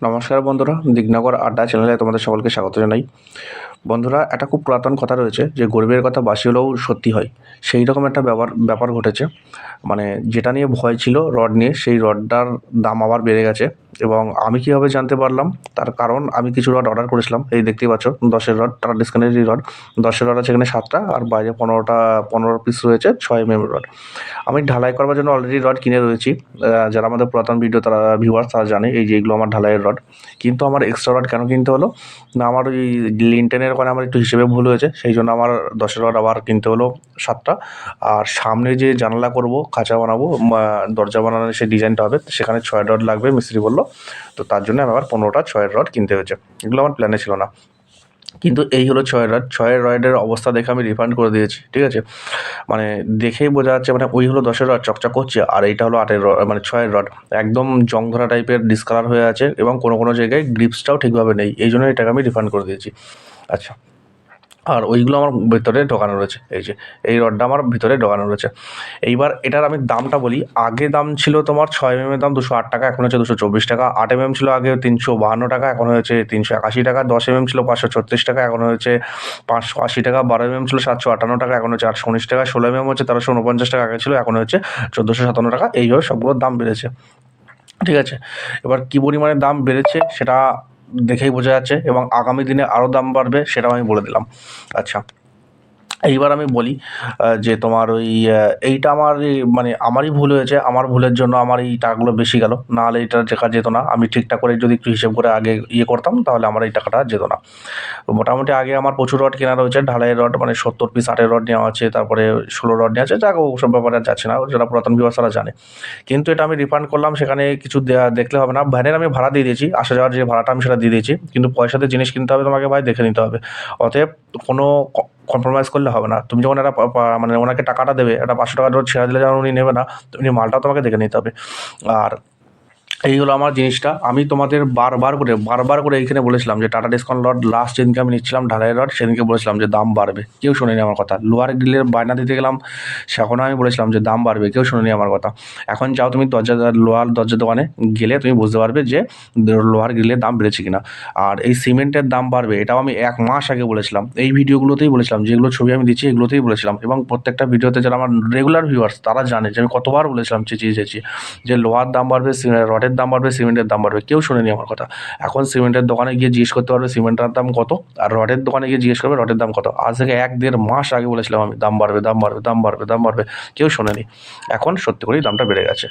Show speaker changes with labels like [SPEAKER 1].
[SPEAKER 1] নমস্কার বন্ধুরা, দিগনগর আড্ডা চ্যানেলে তোমাদের সকলকে স্বাগত জানাই। বন্ধুরা, একটা খুব পুরাতন কথা রয়েছে যে গরিবের কথা বাসি হলেও সত্যি হয়। সেই রকম একটা ব্যাপার ঘটেছে। মানে যেটা নিয়ে ভয় ছিল রড নিয়ে, সেই রডটার দাম আবার বেড়ে গেছে। এবং আমি কীভাবে জানতে পারলাম, তার কারণ আমি কিছু রড অর্ডার করেছিলাম। এই দেখতেই পাচ্ছ, 10-এর রড, টাটা ডিসকানেরই রড। 10-এর রড আছে এখানে 7টা, আর বাইরে 15 পিস রয়েছে 6 mm রড। আমি ঢালাই করবার জন্য অলরেডি রড কিনে রয়েছি। যারা আমাদের পুরাতন ভিডিও তারা ভিউয়ার্স তারা জানে এই যে এগুলো আমার ঢালাইয়ের রড। কিন্তু আমার এক্সট্রা রড কেন কিনতে হলো না, আমার ওই লিন্টেনের ওখানে আমার একটু হিসেবে ভুল হয়েছে, সেই জন্য আমার 10-এর রড আবার কিনতে হলো 7টা। আর সামনে যে জানালা করব, খাঁচা বানাবো, দরজা বানানোর সেই ডিজাইনটা হবে, সেখানে 6 রড লাগবে মিস্ত্রি বললো। তো তার জন্য আমি আবার 15টা 6-এর রড কিনতে হয়েছে। এগুলো আমার প্ল্যানে ছিল না। কিন্তু এই হলো 6-এর রড। 6-এর রডের অবস্থা দেখে আমি রিফান্ড করে দিয়েছি, ঠিক আছে? মানে দেখেই বোঝা যাচ্ছে, মানে ওই হলো 10-এর রড চকচক করছে, আর এইটা হলো 8-এর রড, মানে 6-এর রড একদম জং ধরা টাইপের ডিসকালার হয়ে আছে, এবং কোনো জায়গায় গ্রিপসটাও ঠিকভাবে নেই। এই জন্য এটাকে আমি রিফান্ড করে দিয়েছি। আচ্ছা, আর ওইগুলো আমার ভিতরে ঢোকানো রয়েছে। এই যে এই রডটা আমার ভিতরে ঢোকানো রয়েছে। এইবার এটার আমি দামটা বলি। আগে দাম ছিল তোমার 6 mm এর দাম 208 টাকা, এখন হচ্ছে 224 টাকা। 8 mm ছিল আগে 352 টাকা, এখন হয়েছে 381 টাকা। 10 mm ছিল 536 টাকা, এখন হয়েছে 580 টাকা। 12 mm ছিল 758 টাকা, এখন হচ্ছে 819 টাকা। 16 mm হচ্ছে 1349 টাকা আগে ছিল, এখন হচ্ছে 1457 টাকা। এইভাবে সবগুলোর দাম বেড়েছে, ঠিক আছে? এবার কী পরিমাণে দাম বেড়েছে সেটা দেখেই বোঝা যাচ্ছে, এবং আগামী দিনে আরও দাম বাড়বে সেটাও আমি বলে দিলাম। আচ্ছা, এইবার আমি বলি যে তোমার ওই এইটা আমার মানে আমারই ভুল হয়েছে। আমার ভুলের জন্য আমার এই টাকাগুলো বেশি গেল, নাহলে এটা দেখা যেত না। আমি ঠিকঠাক করে যদি একটু হিসেব করে আগে করতাম, তাহলে আমার এই টাকাটা যেত না। তো মোটামুটি আগে আমার প্রচুর রড কেনা রয়েছে, ঢালাইয়ের রড, মানে 70 পিস 8-এর রড নেওয়া আছে, তারপরে 16 রড নেওয়া আছে। যাক, ওসব ব্যাপারে আর যাচ্ছে না, যারা পুরাতন ভিউয়ার্স তারা জানে। কিন্তু এটা আমি রিফান্ড করলাম, সেখানে কিছু দেখলে হবে না। ভ্যানের আমি ভাড়া দিয়ে দিয়েছি, আসা যাওয়ার যে ভাড়াটা আমি সেটা দিয়ে দিয়েছি, কিন্তু পয়সাতে জিনিস কিনতে হবে তোমাকে ভাই, দেখে নিতে হবে। অতএব কোনো কম্প্রোমাইজ করলে হবে না। তুমি যখন একটা মানে ওনাকে টাকাটা দেবে, একটা 500 টাকার রোড ছেড়ে দিলে যেমন উনি নেবে না, উনি মালটাও তোমাকে দেখে নিতে হবে। আর এই হলো আমার জিনিসটা। আমি তোমাদের বারবার করে এইখানে বলেছিলাম যে টাটা ডিসকাউন্ট রড লাস্ট যেদিনকে আমি নিচ্ছিলাম ঢালাইয়ের রড, সেদিনকে বলেছিলাম যে দাম বাড়বে, কেউ শোনেনি আমার কথা। লোহার গ্রিলের বায়না দিতে গেলাম, সেখানেও আমি বলেছিলাম যে দাম বাড়বে, কেউ শোনেনি আমার কথা। এখন যাও তুমি লোহার দরজার দোকানে গেলে তুমি বুঝতে পারবে যে লোহার গ্রিলের দাম বেড়েছে কিনা। আর এই সিমেন্টের দাম বাড়বে, এটাও আমি 1 মাস আগে বলেছিলাম। এই ভিডিওগুলোতেই বলেছিলাম, যেগুলো ছবি আমি দিচ্ছি এগুলোতেই বলেছিলাম, এবং প্রত্যেকটা ভিডিওতে যারা আমার রেগুলার ভিউয়ার্স তারা জানে যে আমি কতবার বলেছিলাম, চেঁচিয়ে যে লোহার দাম বাড়বে, রডের দাম বাড়বে, সিমেন্টের দাম বাড়বে। কেউ শোনেনি আমার কথা। এখন সিমেন্টের দোকানে গিয়ে জিজ্ঞেস করতে পারবে সিমেন্টের দাম কত, আর রডের দোকানে গিয়ে জিজ্ঞেস করবে রডের দাম কত। আজ থেকে 1-1.5 মাস আগে বলেছিলাম আমি দাম বাড়বে, দাম বাড়বে, দাম বাড়বে, দাম বাড়বে। কেউ শোনেনি। এখন সত্যি করেই দামটা বেড়ে গেছে।